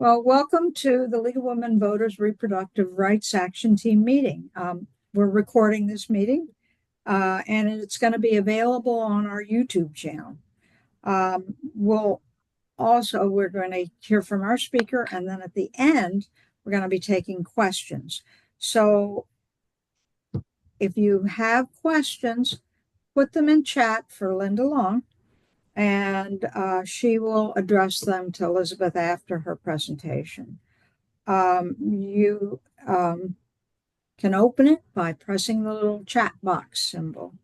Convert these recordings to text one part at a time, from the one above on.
Well, welcome to the League of Women Voters Reproductive Rights Action Team meeting. We're recording this meeting, and it's going to be available on our YouTube channel. We'll we're going to hear from our speaker, and then at the end, we're going to be taking questions. So if you have questions, put them in chat for Linda Long, and she will address them to Elizabeth after her presentation. You can open it by pressing the little chat box symbol.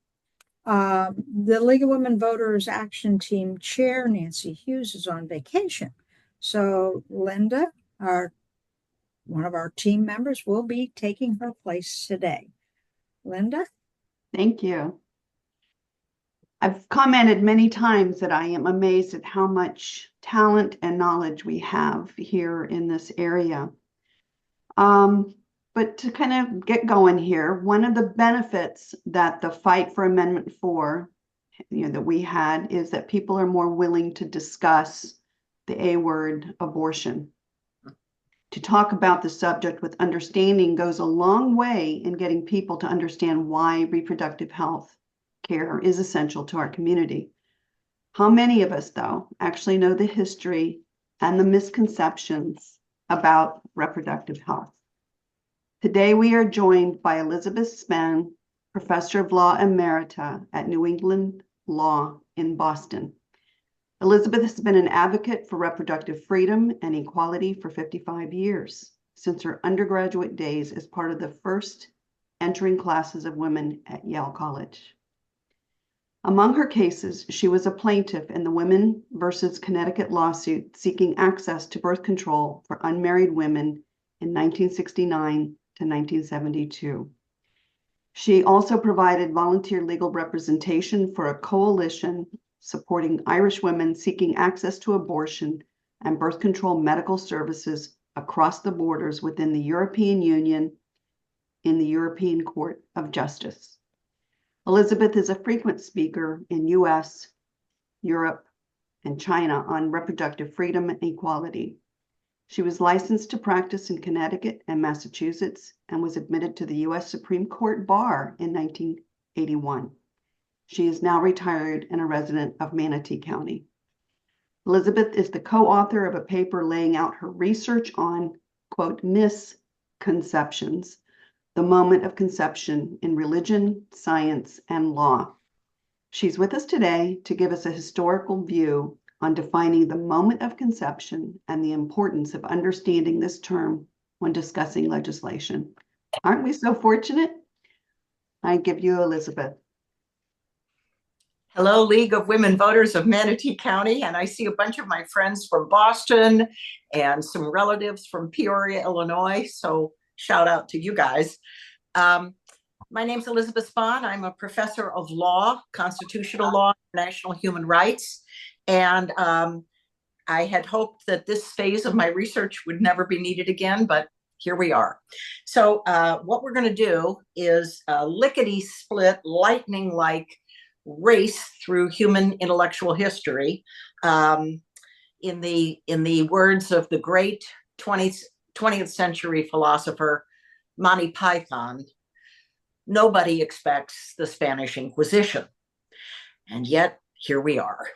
The League of Women Voters Action Team Chair, Nancy Hughes, is on vacation. So Linda, one of our team members, will be taking her place today. Linda? Thank you. I've commented many times that I am amazed at how much talent and knowledge we have here in this area. But to kind of get going here, one of the benefits that the fight for Amendment 4, that we had, is that people are more willing to discuss the A word, abortion. To talk about the subject with understanding goes a long way in getting people to understand why reproductive health care is essential to our community. How many of us, though, actually know the history and the misconceptions about reproductive health? Today, we are joined by Elizabeth Spahn, Professor of Law Emerita at New England Law in Boston. Elizabeth has been an advocate for reproductive freedom and equality for 55 years, since her undergraduate days as part of the first entering classes of women at Yale College. Among her cases, she was a plaintiff in the Women versus Connecticut lawsuit seeking access to birth control for unmarried women in 1969 to 1972. She also provided volunteer legal representation for a coalition supporting Irish women seeking access to abortion and birth control medical services across the borders within the European Union in the European Court of Justice. Elizabeth is a frequent speaker in US, Europe, and China on reproductive freedom and equality. She was licensed to practice in Connecticut and Massachusetts and was admitted to the US Supreme Court bar in 1981. She is now retired and a resident of Manatee County. Elizabeth is the co-author of a paper laying out her research on, quote, misconceptions, the moment of conception in religion, science, and law. She's with us today to give us a historical view on defining the moment of conception and the importance of understanding this term when discussing legislation. Aren't we so fortunate? I give you Elizabeth. Hello, League of Women Voters of Manatee County, and I see a bunch of my friends from Boston and some relatives from Peoria, Illinois, so shout out to you guys. My name's Elizabeth Spahn. I'm a professor of law, constitutional law, international human rights, and I had hoped that this phase of my research would never be needed again, but here we are. So what we're going to do is a lickety-split, lightning-like race through human intellectual history. In the words of the great 20th century philosopher Monty Python, nobody expects the Spanish Inquisition. And yet, here we are.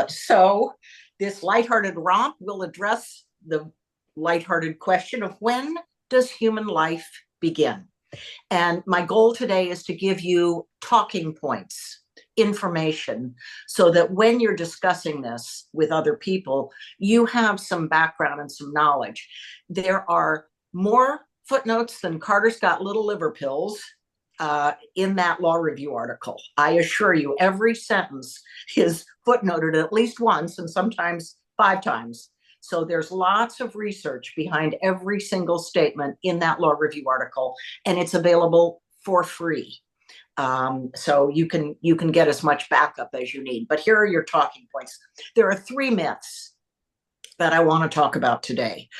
So this lighthearted romp will address the lighthearted question of when does human life begin? And my goal today is to give you talking points, information, so that when you're discussing this with other people, you have some background and some knowledge. There are more footnotes than Carter's got little liver pills in that law review article. I assure you, every sentence is footnoted at least once and sometimes 5 times. So there's lots of research behind every single statement in that law review article, and it's available for free. So you can get as much backup as you need. But here are your talking points. There are 3 myths that I want to talk about today.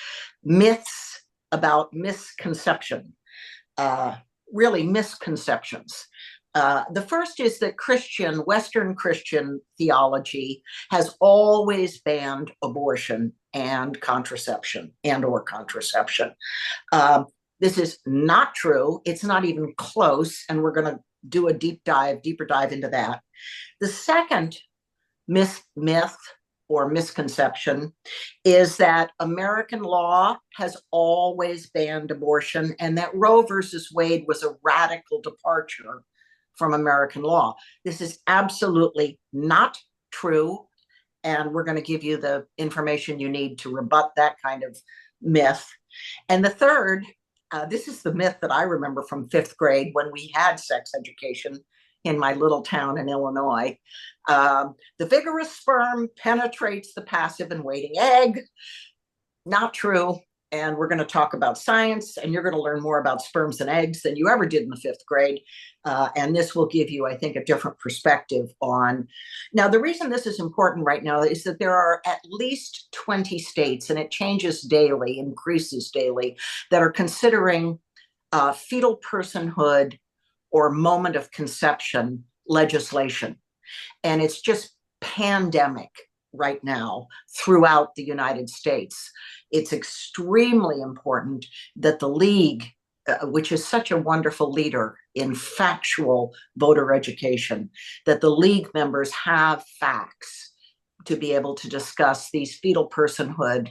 Myths about misconception, really misconceptions. The first is that Western Christian theology has always banned abortion and contraception or contraception. This is not true. It's not even close. And we're going to do a deeper dive into that. The second myth or misconception is that American law has always banned abortion and that Roe versus Wade was a radical departure from American law. This is absolutely not true. And we're going to give you the information you need to rebut that kind of myth. And the third, this is the myth that I remember from 5th grade when we had sex education in my little town in Illinois. The vigorous sperm penetrates the passive and waiting egg. Not true. And we're going to talk about science, and you're going to learn more about sperms and eggs than you ever did in the 5th grade. And this will give you, I think, a different perspective on. Now, the reason this is important right now is that there are at least 20 states, and it changes daily, increases daily, that are considering fetal personhood or moment of conception legislation. And it's just pandemic right now throughout the United States. It's extremely important that the League, which is such a wonderful leader in factual voter education, that the League members have facts to be able to discuss these fetal personhood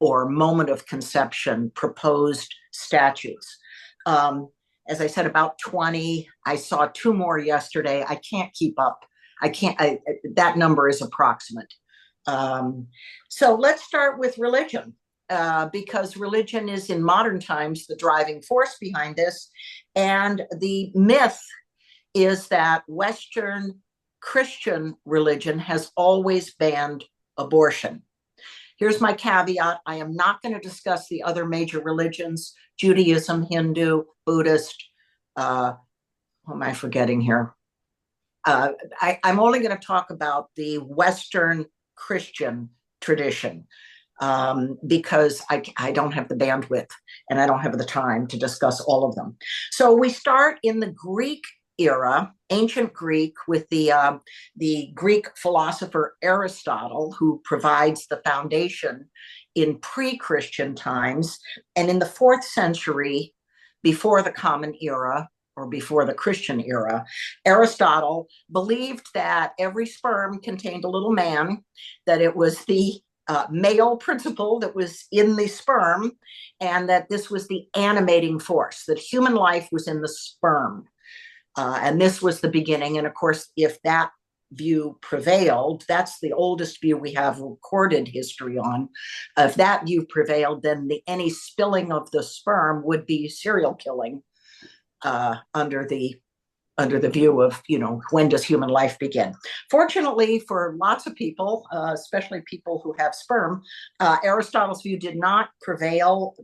or moment of conception proposed statutes. As I said, about 20. I saw 2 more yesterday. I can't keep up. That number is approximate. So let's start with religion, because religion is in modern times the driving force behind this. And the myth is that Western Christian religion has always banned abortion. Here's my caveat. I am not going to discuss the other major religions, Judaism, Hindu, Buddhist. What am I forgetting here? I'm only going to talk about the Western Christian tradition, because I don't have the bandwidth and I don't have the time to discuss all of them. So we start in the Greek era, ancient Greek, with the Greek philosopher Aristotle, who provides the foundation in pre-Christian times. And in the 4th century, before the Common Era, or before the Christian era, Aristotle believed that every sperm contained a little man, that it was the male principle that was in the sperm, and that this was the animating force, that human life was in the sperm. And this was the beginning. And of course, if that view prevailed, that's the oldest view we have recorded history on. If that view prevailed, then any spilling of the sperm would be serial killing. Under the view of, when does human life begin? Fortunately for lots of people, especially people who have sperm, Aristotle's view did not prevail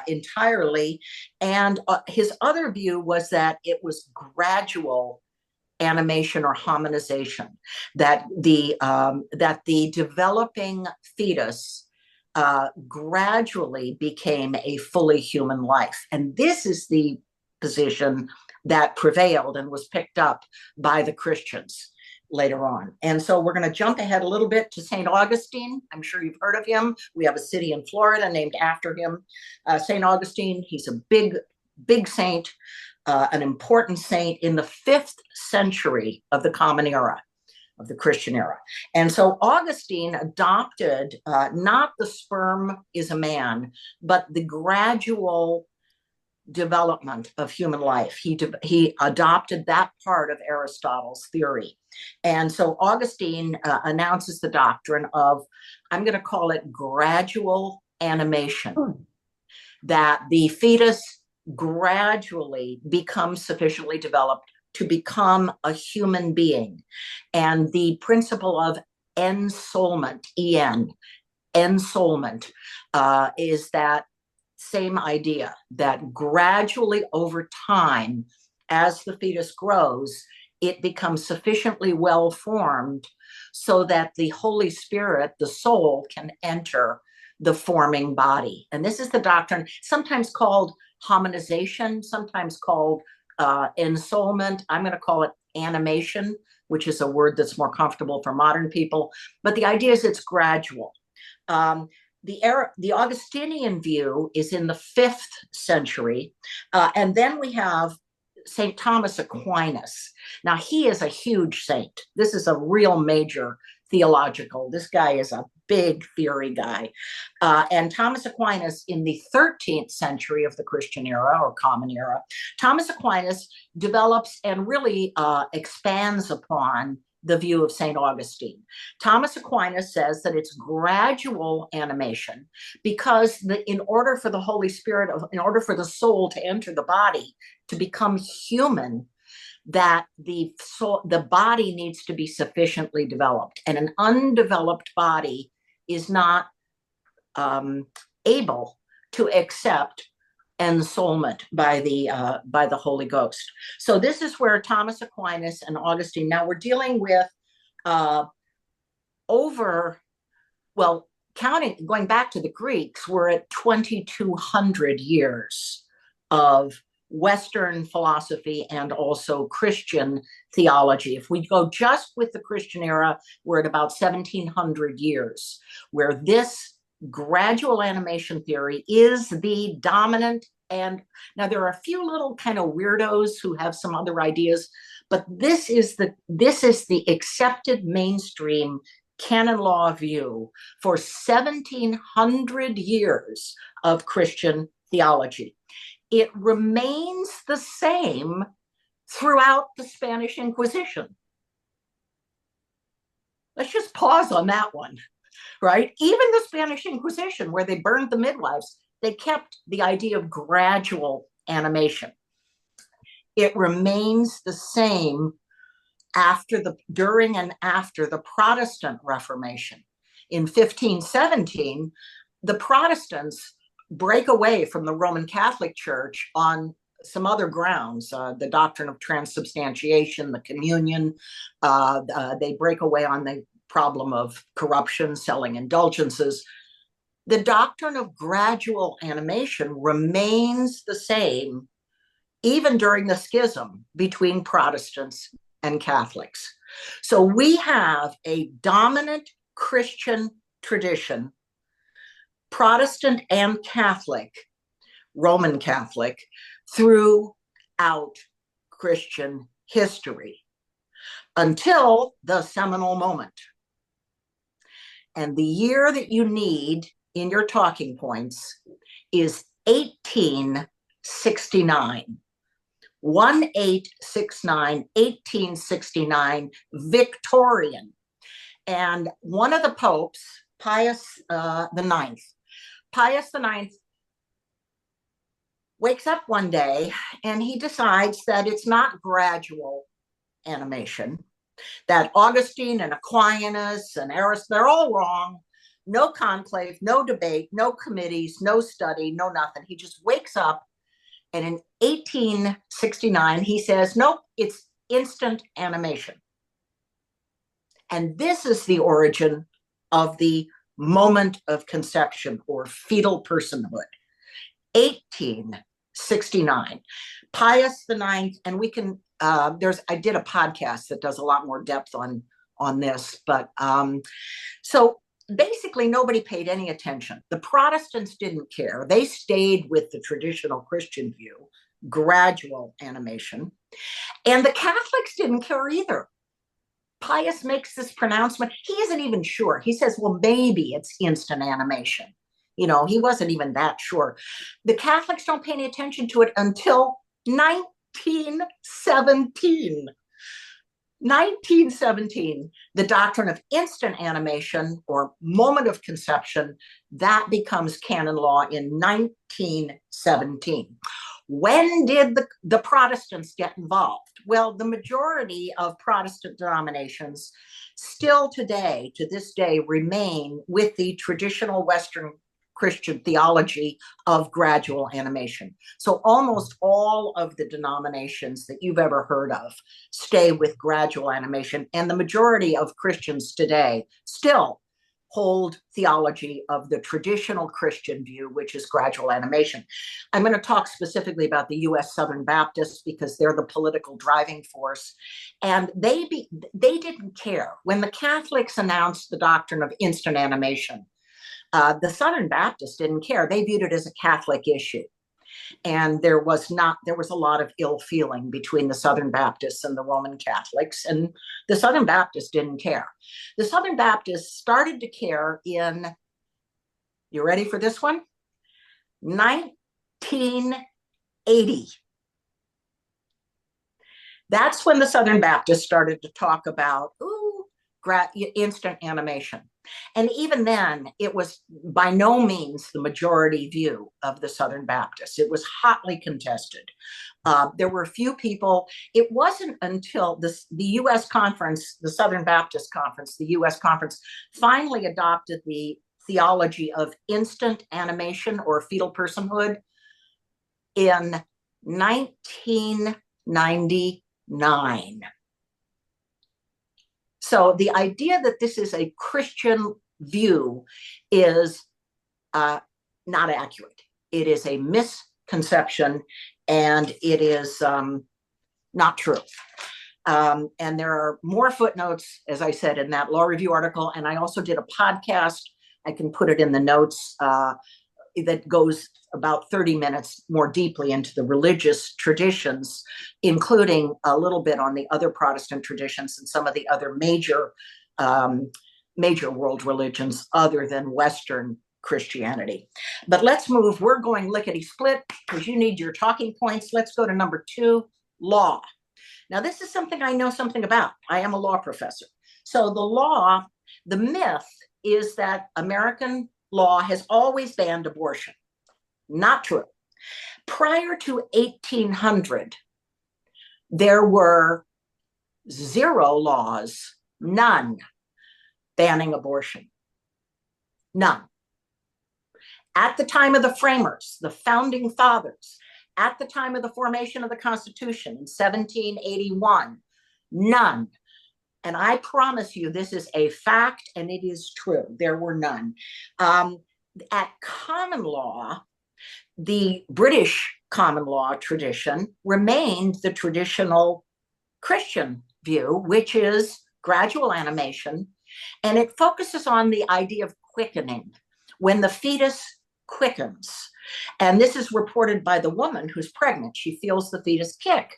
entirely. And his other view was that it was gradual animation or hominization, that the developing fetus gradually became a fully human life. And this is the position that prevailed and was picked up by the Christians later on. And so we're going to jump ahead a little bit to St. Augustine. I'm sure you've heard of him. We have a city in Florida named after him. St. Augustine, he's a big saint, an important saint in the 5th century of the Common Era, of the Christian era. And so Augustine adopted not the sperm is a man, but the gradual development of human life. He adopted that part of Aristotle's theory. And so Augustine announces the doctrine of, I'm going to call it gradual animation, that the fetus gradually becomes sufficiently developed to become a human being. And the principle of ensoulment, ensoulment, is that same idea, that gradually over time, as the fetus grows, it becomes sufficiently well formed so that the Holy Spirit, the soul, can enter the forming body. And this is the doctrine, sometimes called hominization, sometimes called ensoulment, I'm going to call it animation, which is a word that's more comfortable for modern people. But the idea is it's gradual. The Augustinian view is in the 5th century. And then we have St. Thomas Aquinas. Now, he is a huge saint. This is a real major theological. This guy is a big theory guy. And Thomas Aquinas in the 13th century of the Christian era or Common Era, Thomas Aquinas develops and really expands upon the view of St. Augustine. Thomas Aquinas says that it's gradual animation because in order for the Holy Spirit, in order for the soul to enter the body, to become human, that the body needs to be sufficiently developed. And an undeveloped body is not able to accept ensoulment by the Holy Ghost. So this is where Thomas Aquinas and Augustine, now we're dealing with going back to the Greeks, we're at 2,200 years of Western philosophy and also Christian theology. If we go just with the Christian era, we're at about 1,700 years, where this gradual animation theory is the dominant. And now there are a few little kind of weirdos who have some other ideas, but this is the accepted mainstream canon law view for 1,700 years of Christian theology. It remains the same throughout the Spanish Inquisition. Let's just pause on that one. Right? Even the Spanish Inquisition, where they burned the midwives, they kept the idea of gradual animation. It remains the same during and after the Protestant Reformation. In 1517, the Protestants break away from the Roman Catholic Church on some other grounds, the doctrine of transubstantiation, the communion. They break away on the problem of corruption, selling indulgences. The doctrine of gradual animation remains the same even during the schism between Protestants and Catholics. So we have a dominant Christian tradition, Protestant and Catholic, Roman Catholic, throughout Christian history until the seminal moment. And the year that you need in your talking points is 1869. 1869, Victorian. And one of the popes, Pius IX, wakes up one day and he decides that it's not gradual animation, that Augustine and Aquinas and Aristotle, they're all wrong. No conclave, no debate, no committees, no study, no nothing. He just wakes up, and in 1869, he says, nope, it's instant animation. And this is the origin of the moment of conception or fetal personhood. 1869. Pius IX, and we can, I did a podcast that does a lot more depth on this, but so basically nobody paid any attention. The Protestants didn't care. They stayed with the traditional Christian view, gradual animation, and the Catholics didn't care either. Pius makes this pronouncement. He isn't even sure. He says, well, maybe it's instant animation. You know, he wasn't even that sure. The Catholics don't pay any attention to it until 1917. 1917, the doctrine of instant animation or moment of conception, that becomes canon law in 1917. When did the Protestants get involved? Well, the majority of Protestant denominations still today, to this day, remain with the traditional Western Christian theology of gradual animation. So almost all of the denominations that you've ever heard of stay with gradual animation. And the majority of Christians today still hold theology of the traditional Christian view, which is gradual animation. I'm going to talk specifically about the U.S. Southern Baptists because they're the political driving force. And they didn't care. When the Catholics announced the doctrine of instant animation, the Southern Baptists didn't care. They viewed it as a Catholic issue. And there was a lot of ill feeling between the Southern Baptists and the Roman Catholics, and the Southern Baptists didn't care. The Southern Baptists started to care in, you ready for this one? 1980. That's when the Southern Baptists started to talk about, instant animation. And even then, it was by no means the majority view of the Southern Baptists. It was hotly contested. There were a few people. It wasn't until the U.S. conference, the Southern Baptist Conference, the U.S. conference, finally adopted the theology of instant animation or fetal personhood in 1999. So the idea that this is a Christian view is not accurate. It is a misconception, and it is not true. And there are more footnotes, as I said, in that law review article. And I also did a podcast. I can put it in the notes that goes about 30 minutes more deeply into the religious traditions, including a little bit on the other Protestant traditions and some of the other major world religions other than Western Christianity. But let's move. We're going lickety split because you need your talking points. Let's go to number 2, law. Now, this is something I know something about. I am a law professor. So the myth is that American law has always banned abortion. Not true. Prior to 1800, there were 0 laws, none, banning abortion. None. At the time of the framers, the founding fathers, at the time of the formation of the Constitution in 1781, none. And I promise you, this is a fact, and it is true. There were none. At common law, the British common law tradition remained the traditional Christian view, which is gradual animation, and it focuses on the idea of quickening, when the fetus quickens. And this is reported by the woman who's pregnant. She feels the fetus kick.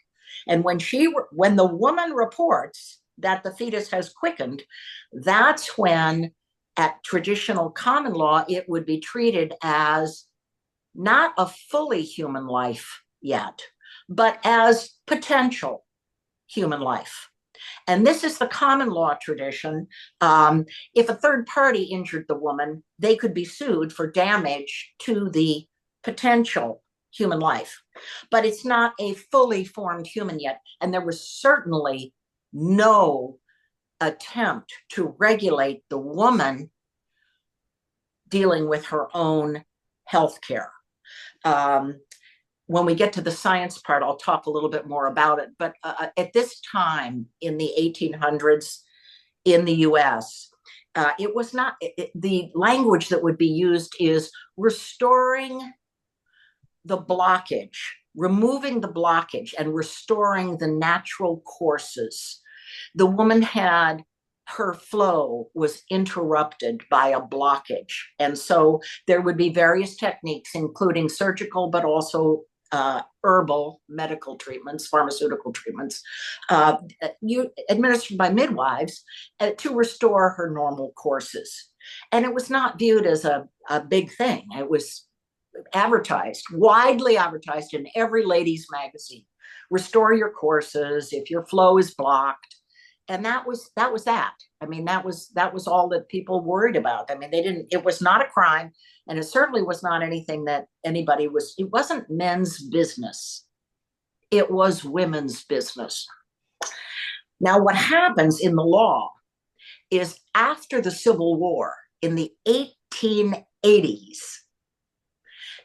And when the woman reports that the fetus has quickened, that's when, at traditional common law, it would be treated as not a fully human life yet, but as potential human life. And this is the common law tradition. If a third party injured the woman, they could be sued for damage to the potential human life. But it's not a fully formed human yet. And there was certainly no attempt to regulate the woman dealing with her own health care. When we get to the science part, I'll talk a little bit more about it. But at this time in the 1800s in the US, it was not, the language that would be used is restoring the blockage, removing the blockage and restoring the natural courses. The woman her flow was interrupted by a blockage. And so there would be various techniques, including surgical, but also herbal medical treatments, pharmaceutical treatments, administered by midwives to restore her normal courses. And it was not viewed as a big thing. It was widely advertised in every ladies' magazine. Restore your courses if your flow is blocked. And that was that. I mean, that was all that people worried about. I mean, it was not a crime, and it certainly was not anything that it wasn't men's business. It was women's business. Now, what happens in the law is after the Civil War in the 1880s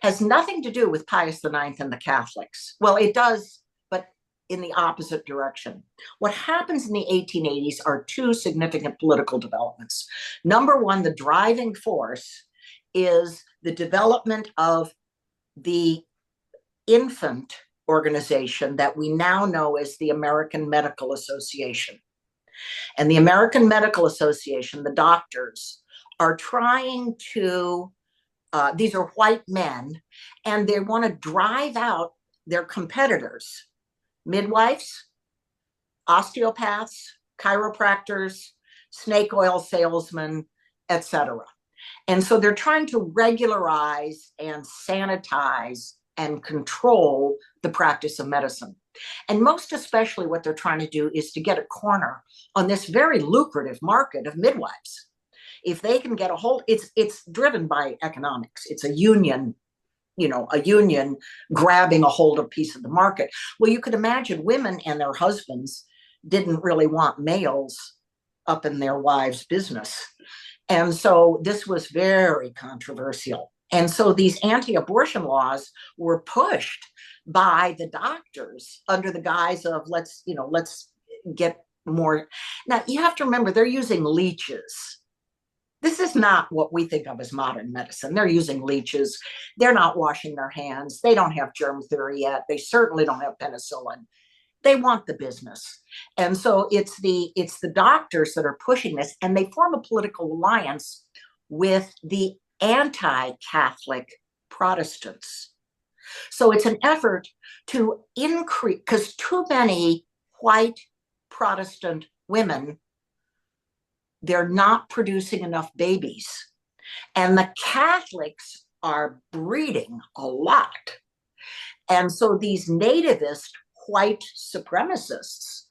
has nothing to do with Pius IX and the Catholics. Well, it does, but in the opposite direction. What happens in the 1880s are two significant political developments. Number one, the driving force is the development of the infant organization that we now know as the American Medical Association. And the American Medical Association, the doctors, are trying to, these are white men, and they want to drive out their competitors, midwives, osteopaths, chiropractors, snake oil salesmen, etc. And so they're trying to regularize and sanitize and control the practice of medicine. And most especially what they're trying to do is to get a corner on this very lucrative market of midwives. If they can get a hold, it's driven by economics. It's a union, a union grabbing a hold of a piece of the market. Well, you could imagine women and their husbands didn't really want males up in their wives' business. And so this was very controversial. And so these anti-abortion laws were pushed by the doctors under the guise of let's get more. Now you have to remember they're using leeches. This is not what we think of as modern medicine. They're using leeches. They're not washing their hands. They don't have germ theory yet. They certainly don't have penicillin. They want the business. And so it's the doctors that are pushing this, and they form a political alliance with the anti-Catholic Protestants. So it's an effort to increase, because too many white Protestant women, they're not producing enough babies. And the Catholics are breeding a lot. And so these nativist white supremacists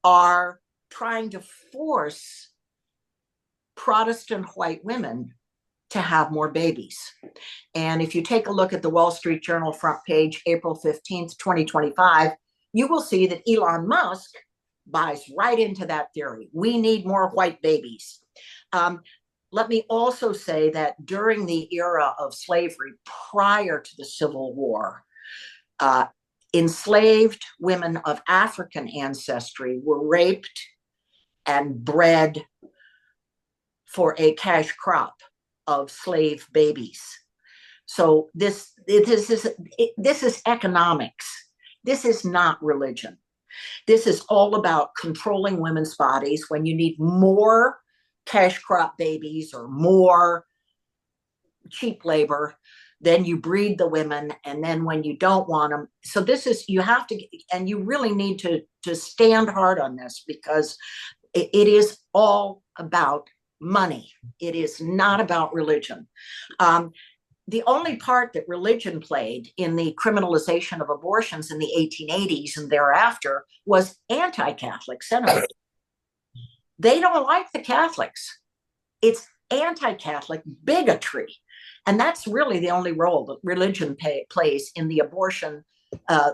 are trying to force Protestant white women to have more babies. And if you take a look at the Wall Street Journal front page, April 15th, 2025, you will see that Elon Musk buys right into that theory. We need more white babies. Let me also say that during the era of slavery, prior to the Civil War, enslaved women of African ancestry were raped and bred for a cash crop of slave babies. So this is economics. This is not religion. This is all about controlling women's bodies. When you need more cash crop babies or more cheap labor, then you breed the women, and then when you don't want them, so this is, you have to, and you really need to stand hard on this, because it is all about money. It is not about religion. The only part that religion played in the criminalization of abortions in the 1880s and thereafter was anti-Catholic sentiment. They don't like the Catholics. It's anti-Catholic bigotry. And that's really the only role that religion plays in the abortion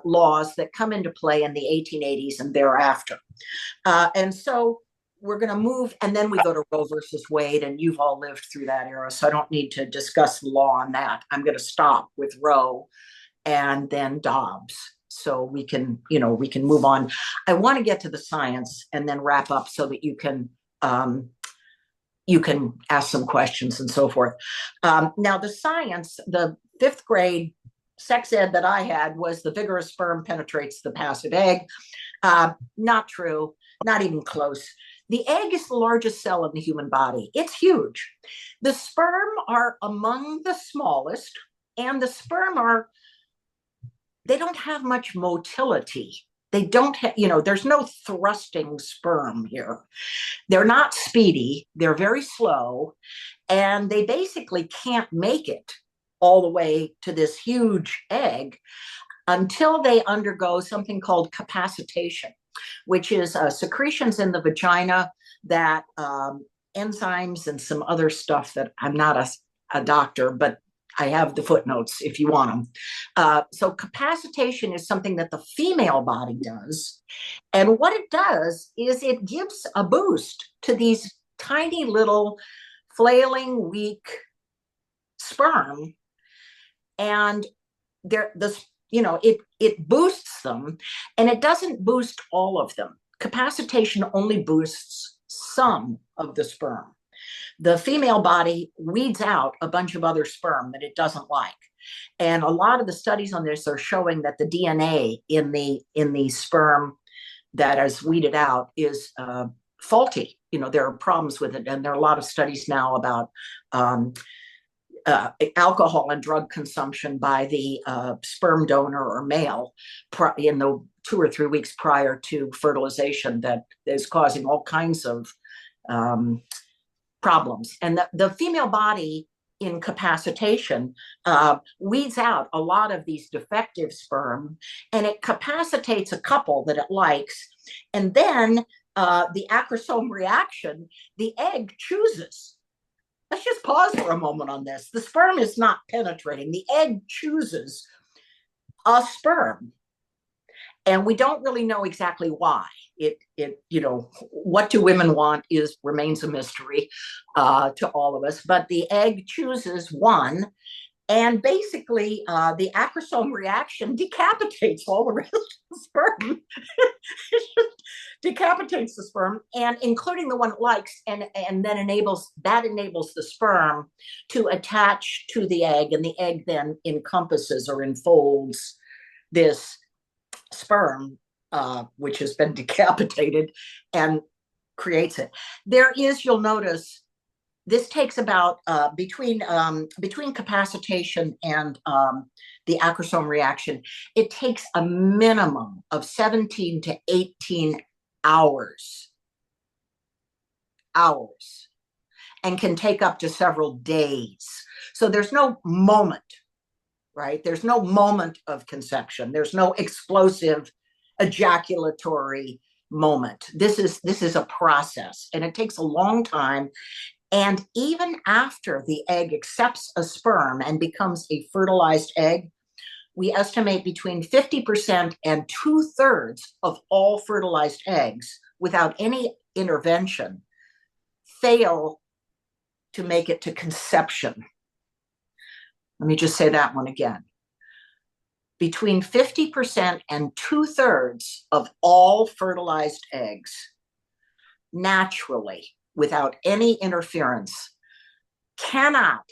laws that come into play in the 1880s and thereafter. And so we're going to move, and then we go to Roe versus Wade, and you've all lived through that era, so I don't need to discuss the law on that. I'm going to stop with Roe and then Dobbs, so we can move on. I want to get to the science and then wrap up so that you can ask some questions and so forth. Now, the science, the 5th grade sex ed that I had was the vigorous sperm penetrates the passive egg. Not true, not even close. The egg is the largest cell in the human body. It's huge. The sperm are among the smallest, and the sperm they don't have much motility. They don't have, there's no thrusting sperm here. They're not speedy. They're very slow, and they basically can't make it all the way to this huge egg until they undergo something called capacitation, which is secretions in the vagina that enzymes and some other stuff that I'm not a doctor, but I have the footnotes if you want them. So capacitation is something that the female body does. And what it does is it gives a boost to these tiny little flailing, weak sperm. And the it boosts them, and it doesn't boost all of them. Capacitation only boosts some of the sperm. The female body weeds out a bunch of other sperm that it doesn't like. And a lot of the studies on this are showing that the DNA in the sperm that is weeded out is faulty. There are problems with it, and there are a lot of studies now about alcohol and drug consumption by the sperm donor or male in the 2 or 3 weeks prior to fertilization that is causing all kinds of problems. And the female body in capacitation weeds out a lot of these defective sperm, and it capacitates a couple that it likes. And then the acrosome reaction, the egg chooses. Let's just pause for a moment on this. The sperm is not penetrating. The egg chooses a sperm. And we don't really know exactly why. What do women want remains a mystery to all of us. But the egg chooses one, and basically the acrosome reaction decapitates all the rest of the sperm. Decapitates the sperm, and including the one it likes, and then enables the sperm to attach to the egg, and the egg then encompasses or enfolds this sperm, which has been decapitated, and creates it. You'll notice, this takes about between capacitation and the acrosome reaction, it takes a minimum of 17 to 18 hours, and can take up to several days. So there's no moment, right? There's no moment of conception. There's no explosive ejaculatory moment. This is a process, and it takes a long time. And even after the egg accepts a sperm and becomes a fertilized egg, we estimate between 50% and 2/3 of all fertilized eggs, without any intervention, fail to make it to conception. Let me just say that one again. Between 50% and 2/3 of all fertilized eggs, naturally, without any interference, cannot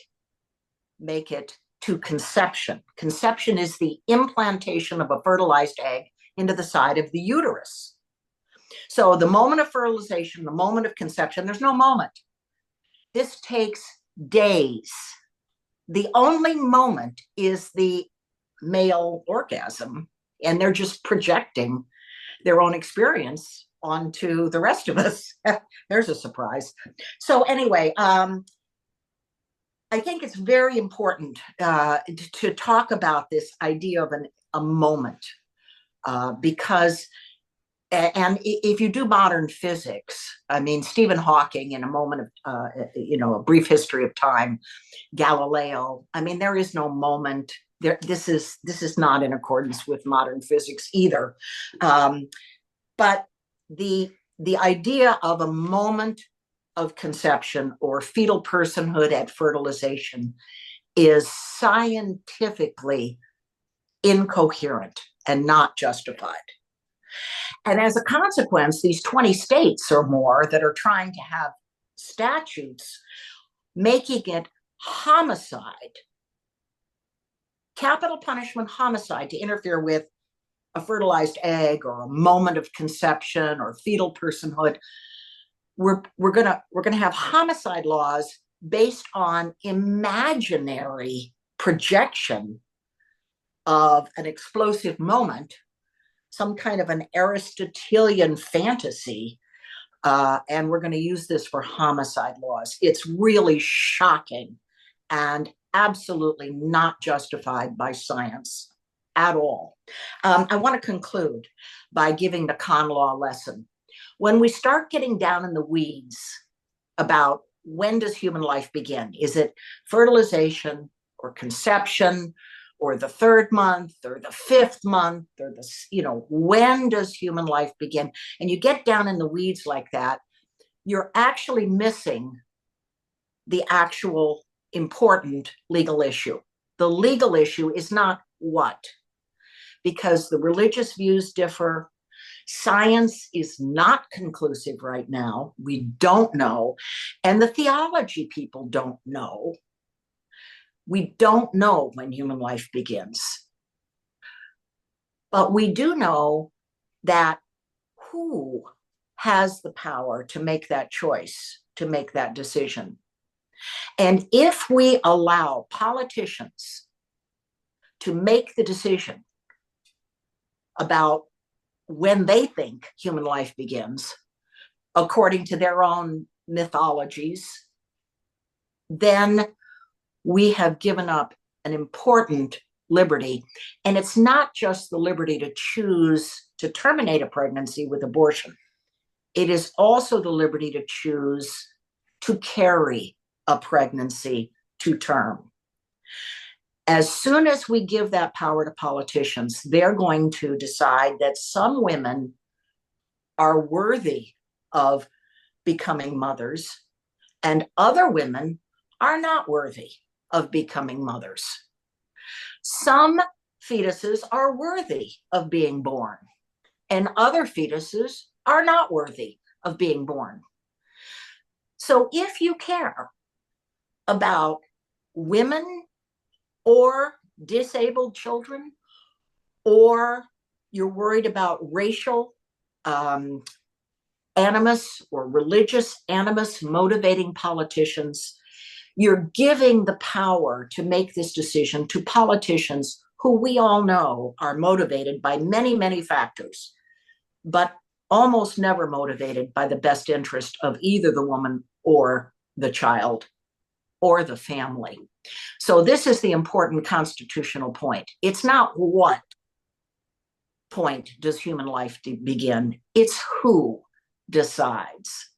make it to conception. Conception is the implantation of a fertilized egg into the side of the uterus. So the moment of fertilization, the moment of conception, there's no moment. This takes days. The only moment is the male orgasm, and they're just projecting their own experience onto the rest of us. There's a surprise. So anyway, I think it's very important to talk about this idea of a moment, because, and if you do modern physics, I mean, Stephen Hawking, in A Moment of, A Brief History of Time, Galileo, I mean, there is no moment. This is not in accordance with modern physics either. But the idea of a moment of conception or fetal personhood at fertilization is scientifically incoherent and not justified. And as a consequence, these 20 states or more that are trying to have statutes making it homicide, capital punishment homicide, to interfere with a fertilized egg or a moment of conception or fetal personhood. We're gonna have homicide laws based on imaginary projection of an explosive moment, some kind of an Aristotelian fantasy, and we're going to use this for homicide laws. It's really shocking and absolutely not justified by science at all. I want to conclude by giving the con law lesson. When we start getting down in the weeds about when does human life begin, is it fertilization or conception or the 3rd month or the 5th month, or when does human life begin? And you get down in the weeds like that, you're actually missing the actual important legal issue. The legal issue is not what. because the religious views differ. Science is not conclusive right now. We don't know. And the theology people don't know. We don't know when human life begins. But we do know that who has the power to make that choice, to make that decision. And if we allow politicians to make the decision about when they think human life begins, according to their own mythologies, then we have given up an important liberty. And it's not just the liberty to choose to terminate a pregnancy with abortion. It is also the liberty to choose to carry a pregnancy to term. As soon as we give that power to politicians, they're going to decide that some women are worthy of becoming mothers and other women are not worthy of becoming mothers. Some fetuses are worthy of being born and other fetuses are not worthy of being born. So if you care about women or disabled children, or you're worried about racial animus or religious animus motivating politicians, you're giving the power to make this decision to politicians who we all know are motivated by many, many factors, but almost never motivated by the best interest of either the woman or the child or the family. So this is the important constitutional point. It's not what point does human life begin, it's who decides.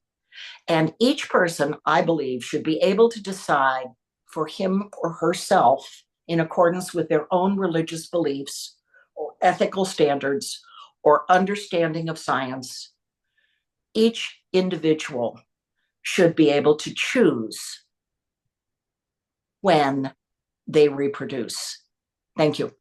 And each person, I believe, should be able to decide for him or herself in accordance with their own religious beliefs or ethical standards or understanding of science. Each individual should be able to choose when they reproduce. Thank you.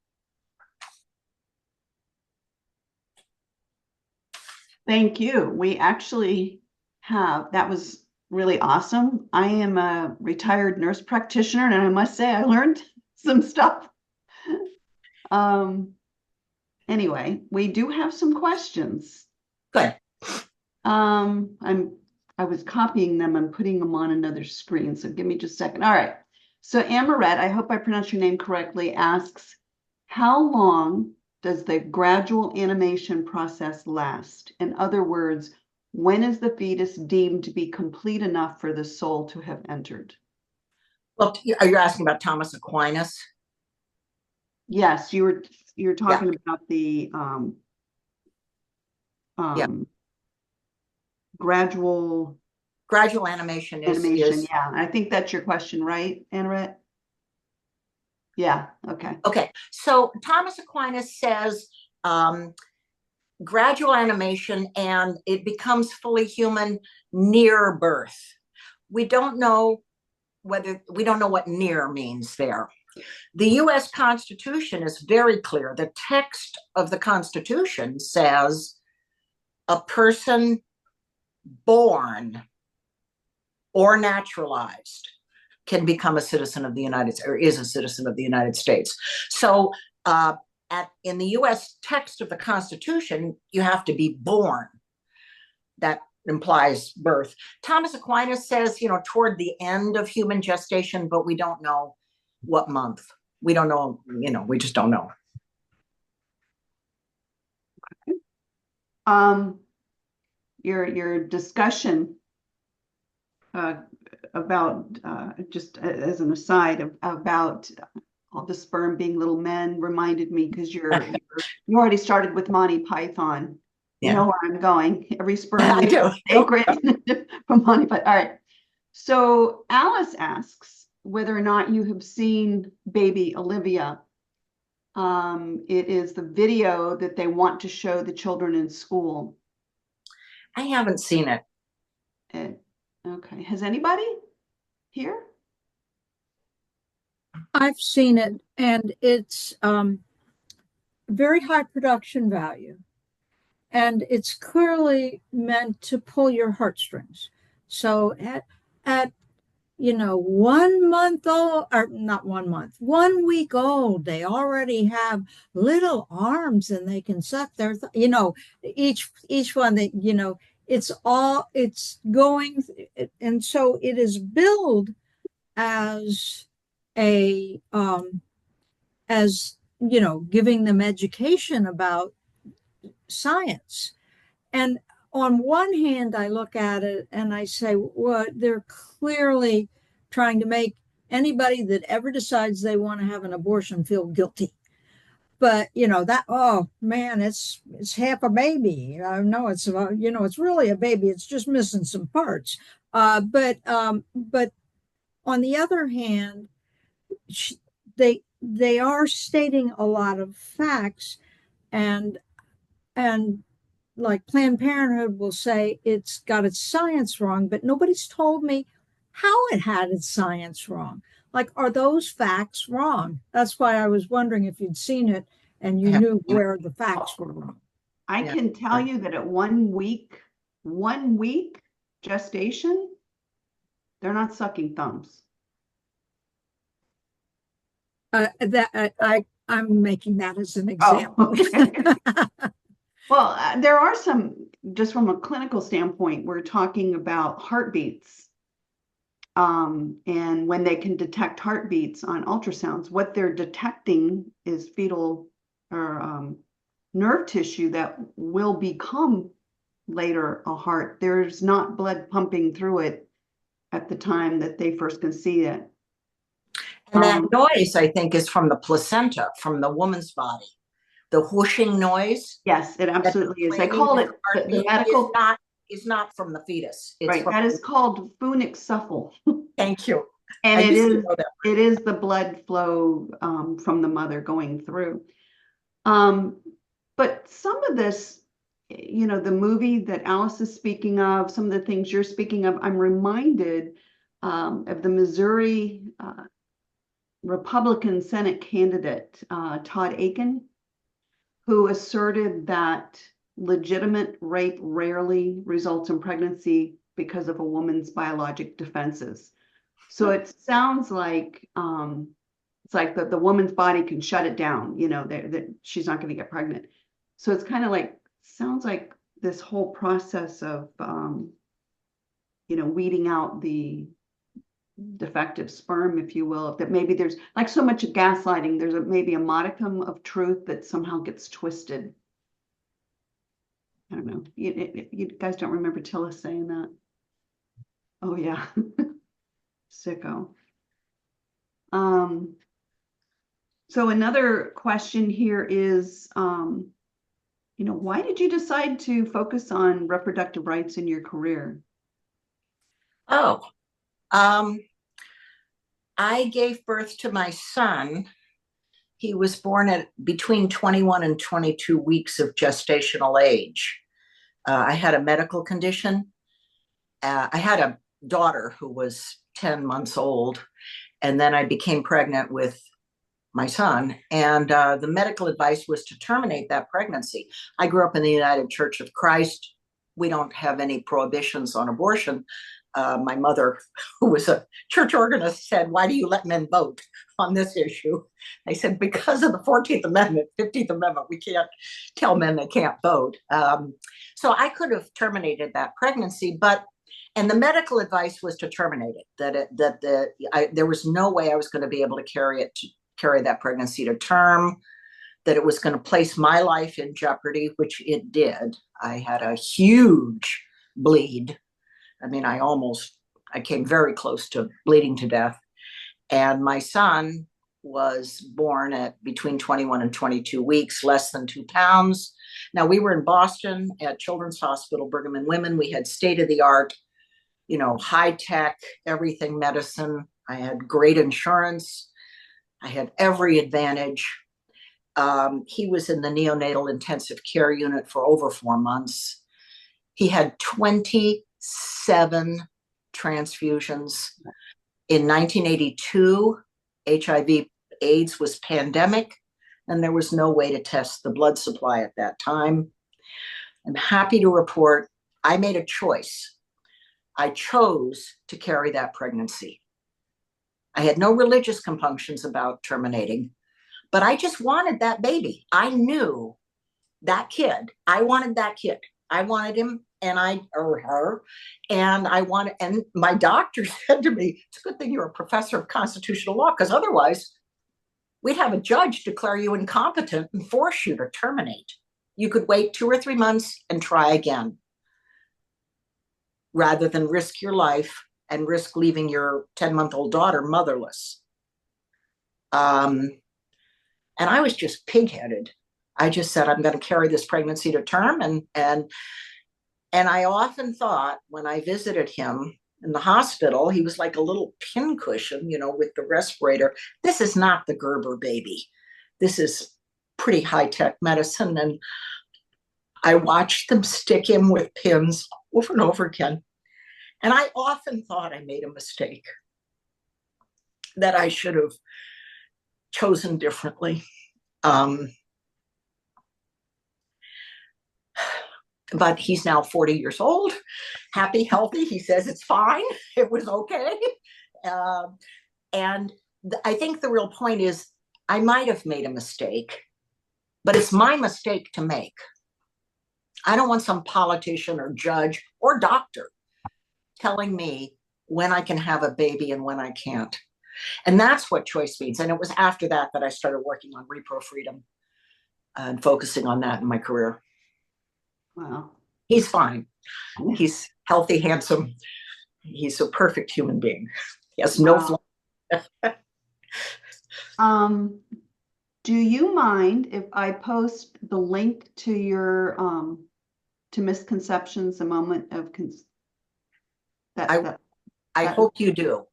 Thank you. We actually have, that was really awesome. I am a retired nurse practitioner, and I must say I learned some stuff. Anyway, we do have some questions. Good. I was copying them and putting them on another screen, so give me just a second. All right. So Amaret, I hope I pronounced your name correctly, asks, how long does the gradual animation process last? In other words, when is the fetus deemed to be complete enough for the soul to have entered? Well, are you asking about Thomas Aquinas? Yes, you were talking about the gradual animation is yeah. I think that's your question, right, Annette? Yeah, okay. Okay, so Thomas Aquinas says gradual animation and it becomes fully human near birth. We don't know what near means there. The US Constitution is very clear. The text of the Constitution says a person born or naturalized can become a citizen of the United States, or is a citizen of the United States. So in the US text of the Constitution, you have to be born. That implies birth. Thomas Aquinas says, toward the end of human gestation, but we don't know what month. We don't know, we just don't know. Okay. Your discussion about, just as an aside, about all the sperm being little men reminded me, because you already started with Monty Python. You know where I'm going. Every sperm is sacred from Monty Python. All right. So Alice asks whether or not you have seen baby Olivia. It is the video that they want to show the children in school. I haven't seen it. Okay. Has anybody here? I've seen it, and it's very high production value. And it's clearly meant to pull your heartstrings. So at 1 month old, or not 1 month, 1 week old, they already have little arms and they can suck each one that, it's going, and so it is billed as a, giving them education about science. And on one hand, I look at it and I say, well, they're clearly trying to make anybody that ever decides they want to have an abortion feel guilty. But that, oh man, it's half a baby. No, it's really a baby. It's just missing some parts. But on the other hand, they are stating a lot of facts, and and like Planned Parenthood will say it's got its science wrong, but nobody's told me how it had its science wrong. Like, are those facts wrong? That's why I was wondering if you'd seen it and you knew where the facts were wrong. I can tell you that at 1 week gestation, they're not sucking thumbs. I'm making that as an example. Oh, okay. Well, there are some, just from a clinical standpoint, we're talking about heartbeats. And when they can detect heartbeats on ultrasounds, what they're detecting is fetal or nerve tissue that will become later a heart. There's not blood pumping through it at the time that they first can see it. And that noise, I think, is from the placenta, from the woman's body. The whooshing noise. Yes, it absolutely is. They call it the medical. Is not from the fetus. It's right. That is called phonic shuffle. Thank you. And it is the blood flow from the mother going through. But some of this, the movie that Alice is speaking of, some of the things you're speaking of, I'm reminded of the Missouri Republican Senate candidate, Todd Akin, who asserted that legitimate rape rarely results in pregnancy because of a woman's biologic defenses. So it sounds like it's like the woman's body can shut it down, that she's not going to get pregnant. So it's kind of like, sounds like this whole process of, weeding out the defective sperm, if you will, that maybe there's like so much gaslighting, there's maybe a modicum of truth that somehow gets twisted. I don't know. You guys don't remember Tilla saying that? Oh yeah. Sicko. So another question here is, why did you decide to focus on reproductive rights in your career? I gave birth to my son. He was born at between 21 and 22 weeks of gestational age. I had a medical condition. I had a daughter who was 10 months old, and then I became pregnant with my son, and the medical advice was to terminate that pregnancy. I grew up in the United Church of Christ. We don't have any prohibitions on abortion. My mother, who was a church organist, said, "Why do you let men vote on this issue?" I said, "Because of the 14th Amendment, 15th Amendment, we can't tell men they can't vote." So I could have terminated that pregnancy, and the medical advice was to terminate it, there was no way I was going to be able to carry that pregnancy to term, that it was going to place my life in jeopardy, which it did. I had a huge bleed. I mean, I came very close to bleeding to death. And my son was born at between 21 and 22 weeks, less than 2 pounds. Now, we were in Boston at Children's Hospital, Brigham and Women. We had state-of-the-art, high-tech, everything medicine. I had great insurance. I had every advantage. He was in the neonatal intensive care unit for over 4 months. He had 27 transfusions. In 1982, HIV AIDS was pandemic. and there was no way to test the blood supply at that time. I'm happy to report I made a choice. I chose to carry that pregnancy. I had no religious compunctions about terminating, but I just wanted that baby. I knew that kid. I wanted that kid. I wanted him or her, and my doctor said to me, it's a good thing you're a professor of constitutional law, because otherwise we'd have a judge declare you incompetent and force you to terminate. You could wait 2 or 3 months and try again, rather than risk your life and risk leaving your 10-month-old daughter motherless. And I was just pigheaded. I just said, I'm going to carry this pregnancy to term. And I often thought, when I visited him in the hospital, he was like a little pincushion, with the respirator. This is not the Gerber baby. This is pretty high-tech medicine. And I watched them stick him with pins over and over again. And I often thought I made a mistake, that I should have chosen differently. But he's now 40 years old, happy, healthy. He says it's fine. It was okay. And I think the real point is, I might have made a mistake, but it's my mistake to make. I don't want some politician or judge or doctor telling me when I can have a baby and when I can't. And that's what choice means. And it was after that I started working on repro freedom and focusing on that in my career. Wow. He's fine. He's healthy, handsome. He's a perfect human being. He has no flaw. Do you mind if I post the link to your to misconceptions, a moment of I hope you do.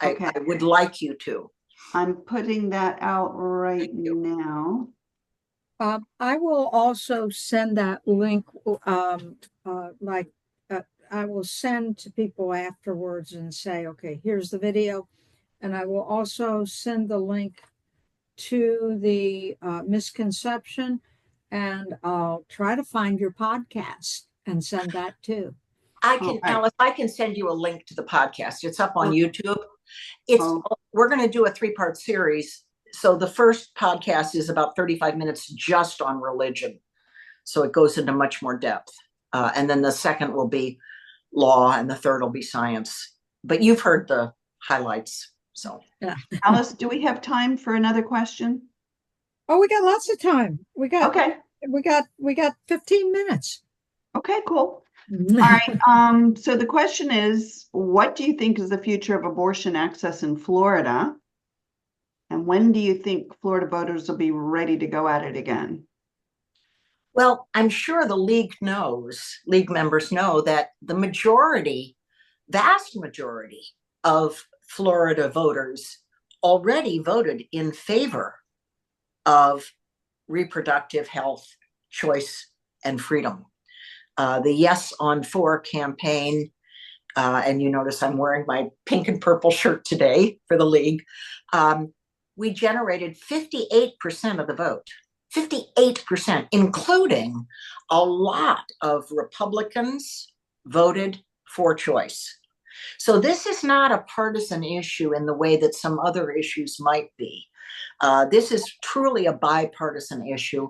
Okay. I would like you to. I'm putting that out right now. I will also send that link, I will send to people afterwards and say, okay, here's the video. And I will also send the link to the misconception, and I'll try to find your podcast and send that too. Alice, I can send you a link to the podcast. It's up on YouTube. We're going to do a 3-part series. So the first podcast is about 35 minutes just on religion. So it goes into much more depth. And then the second will be law, and the third will be science. But you've heard the highlights. So yeah. Alice, do we have time for another question? Oh, we got lots of time. We got 15 minutes. Okay, cool. All right. So the question is, what do you think is the future of abortion access in Florida? And when do you think Florida voters will be ready to go at it again? Well, I'm sure the league members know that the vast majority of Florida voters already voted in favor of reproductive health, choice, and freedom. The Yes on 4 campaign, and you notice I'm wearing my pink and purple shirt today for the league, we generated 58% of the vote. 58%, including a lot of Republicans voted for choice. So this is not a partisan issue in the way that some other issues might be. This is truly a bipartisan issue.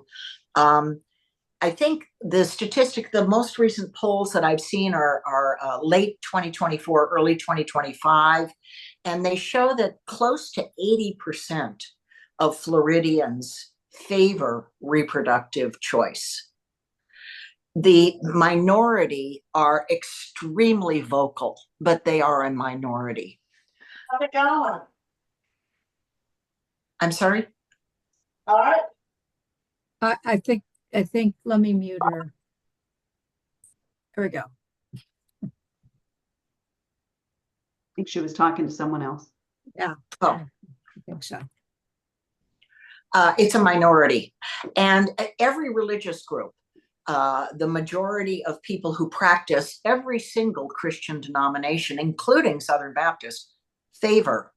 I think the most recent polls that I've seen are late 2024, early 2025, and they show that close to 80% of Floridians favor reproductive choice. The minority are extremely vocal, but they are a minority. How's it going? I'm sorry? All right. I think let me mute her. There we go. I think she was talking to someone else. Yeah. Oh, I think so. It's a minority. And every religious group, the majority of people who practice every single Christian denomination, including Southern Baptist, favor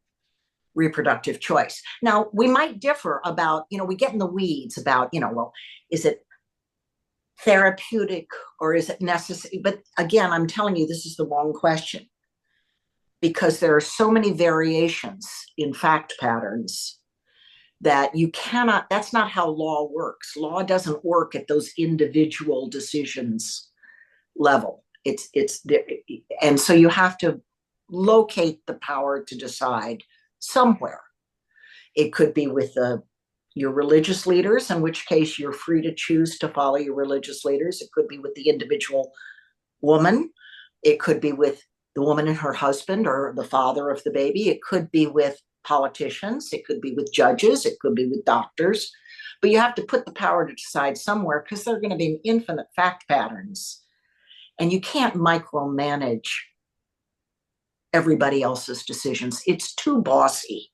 reproductive choice. Now, we might differ about, we get in the weeds about, well, is it therapeutic or is it necessary? But again, I'm telling you, this is the wrong question, because there are so many variations in fact patterns that you cannot, that's not how law works. Law doesn't work at those individual decisions level. And so you have to locate the power to decide somewhere. It could be with your religious leaders, in which case you're free to choose to follow your religious leaders. It could be with the individual woman. It could be with the woman and her husband or the father of the baby. It could be with politicians. It could be with judges. It could be with doctors. But you have to put the power to decide somewhere, because there are going to be infinite fact patterns. And you can't micromanage everybody else's decisions. It's too bossy.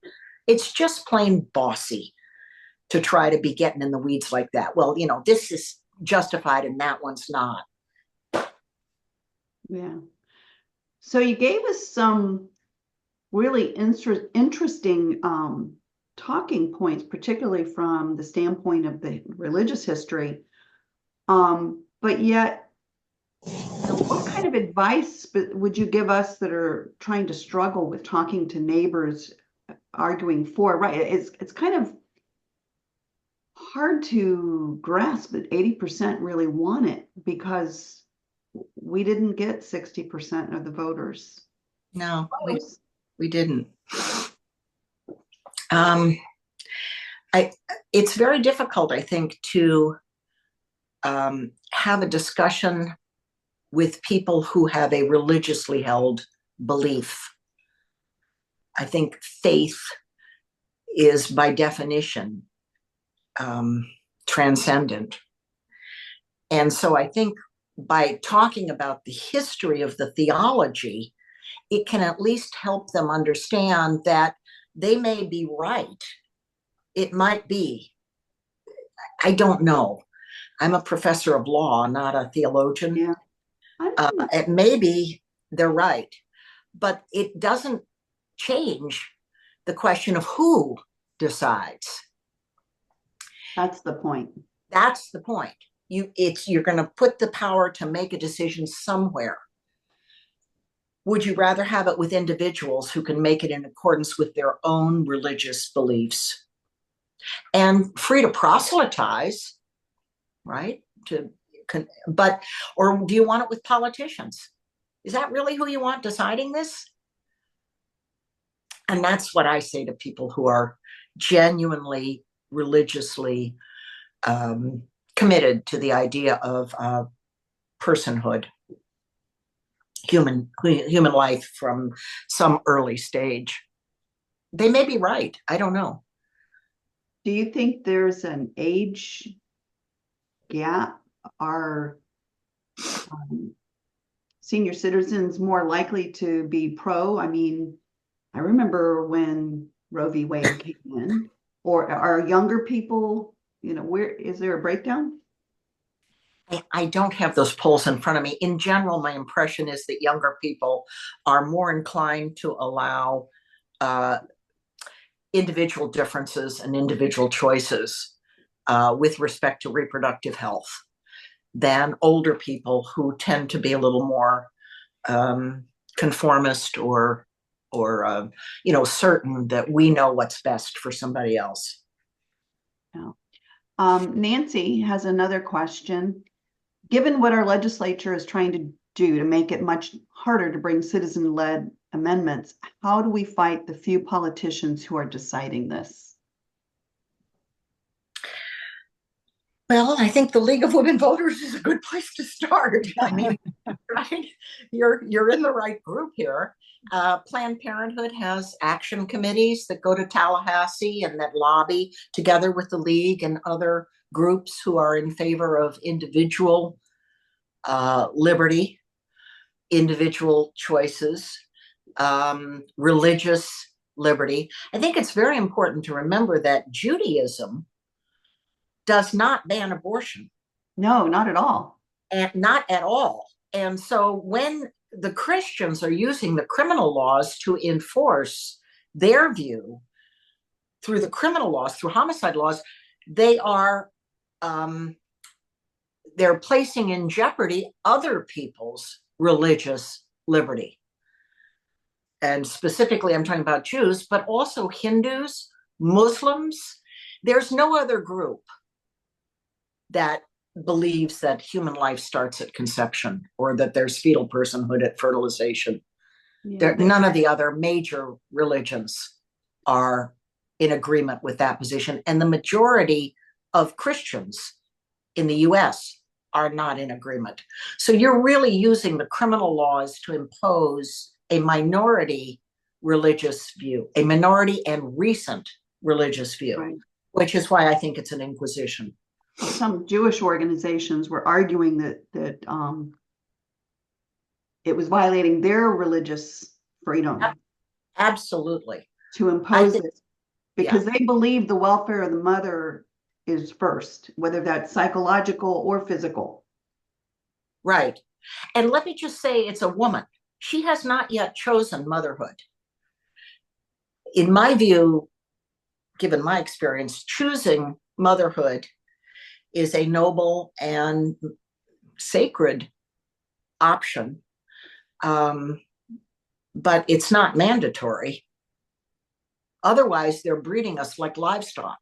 It's just plain bossy to try to be getting in the weeds like that. Well, this is justified and that one's not. Yeah. So you gave us some really interesting talking points, particularly from the standpoint of the religious history. But yet, what kind of advice would you give us that are trying to struggle with talking to neighbors, arguing for, right? It's kind of hard to grasp that 80% really want it, because we didn't get 60% of the voters. No, we didn't. It's very difficult, I think, to have a discussion with people who have a religiously held belief. I think faith is, by definition, transcendent. And so I think by talking about the history of the theology, it can at least help them understand that they may be right. It might be. I don't know. I'm a professor of law, not a theologian. Yeah. Maybe they're right, but it doesn't change the question of who decides. That's the point. That's the point. You're going to put the power to make a decision somewhere. Would you rather have it with individuals who can make it in accordance with their own religious beliefs and free to proselytize, right? Or do you want it with politicians? Is that really who you want deciding this? And that's what I say to people who are genuinely religiously committed to the idea of personhood, human life from some early stage. They may be right. I don't know. Do you think there's an age gap? Are senior citizens more likely to be pro? I mean, I remember when Roe v. Wade came in. Or are younger people, where is there a breakdown? I don't have those polls in front of me. In general, my impression is that younger people are more inclined to allow individual differences and individual choices with respect to reproductive health than older people who tend to be a little more conformist or certain that we know what's best for somebody else. Yeah. Nancy has another question. Given what our legislature is trying to do to make it much harder to bring citizen-led amendments, how do we fight the few politicians who are deciding this? Well, I think the League of Women Voters is a good place to start. I mean, right? You're in the right group here. Planned Parenthood has action committees that go to Tallahassee and that lobby together with the League and other groups who are in favor of individual liberty, individual choices, religious liberty. I think it's very important to remember that Judaism does not ban abortion. No, not at all. And not at all. And so when the Christians are using the criminal laws to enforce their view, through the criminal laws, through homicide laws, they are they're placing in jeopardy other people's religious liberty. And specifically, I'm talking about Jews, but also Hindus, Muslims. There's no other group that believes that human life starts at conception or that there's fetal personhood at fertilization. None of the other major religions are in agreement with that position. And the majority of Christians in the US are not in agreement. So you're really using the criminal laws to impose a minority religious view, a minority and recent religious view, right, which is why I think it's an inquisition. Some Jewish organizations were arguing that it was violating their religious freedom. Absolutely. To impose it, because they believe the welfare of the mother is first, whether that's psychological or physical. Right. And let me just say, it's a woman. She has not yet chosen motherhood. In my view, given my experience, choosing motherhood is a noble and sacred option, but it's not mandatory. Otherwise, they're breeding us like livestock,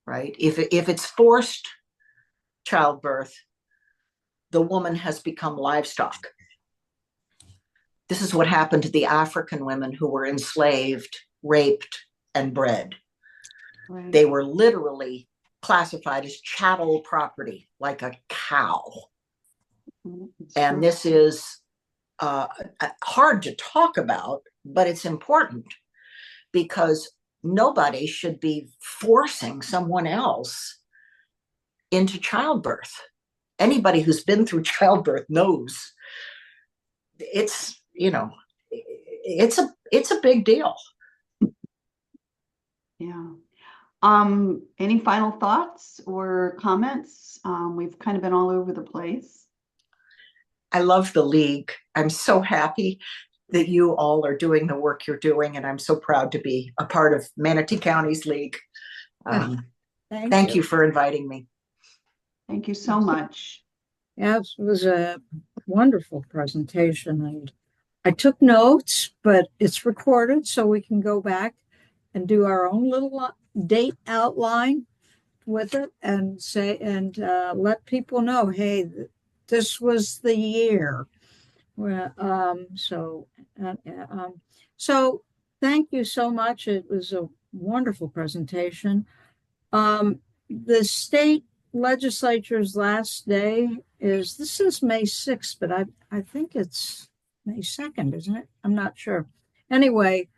right? If it's forced childbirth, the woman has become livestock. This is what happened to the African women who were enslaved, raped, and bred. Right. They were literally classified as chattel property, like a cow. And this is hard to talk about, but it's important because nobody should be forcing someone else into childbirth. Anybody who's been through childbirth knows it's, you know, it's a big deal. Yeah. Any final thoughts or comments? We've kind of been all over the place. I love the League. I'm so happy that you all are doing the work you're doing, and I'm so proud to be a part of Manatee County's League. Thank you for inviting me. Thank you so much. Yes, it was a wonderful presentation, and I took notes, but it's recorded, so we can go back and do our own little date outline with it and say, and let people know, hey, this was the year. So thank you so much. It was a wonderful presentation. The state legislature's last day this is May 6th, but I think it's May 2nd, isn't it? I'm not sure. Anyway,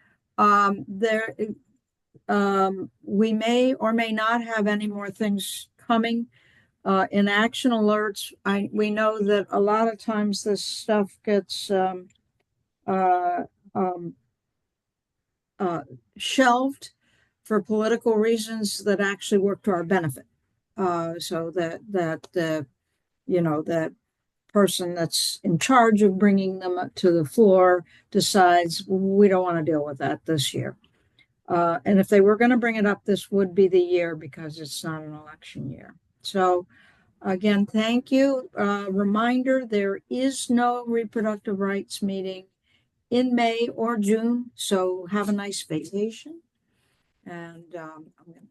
we may or may not have any more things coming in action alerts. We know that a lot of times this stuff gets shelved for political reasons that actually work to our benefit. So that that person that's in charge of bringing them up to the floor decides we don't want to deal with that this year. And if they were going to bring it up, this would be the year because it's not an election year. So again, thank you. Reminder, there is no reproductive rights meeting in May or June. So have a nice vacation. And I'm going to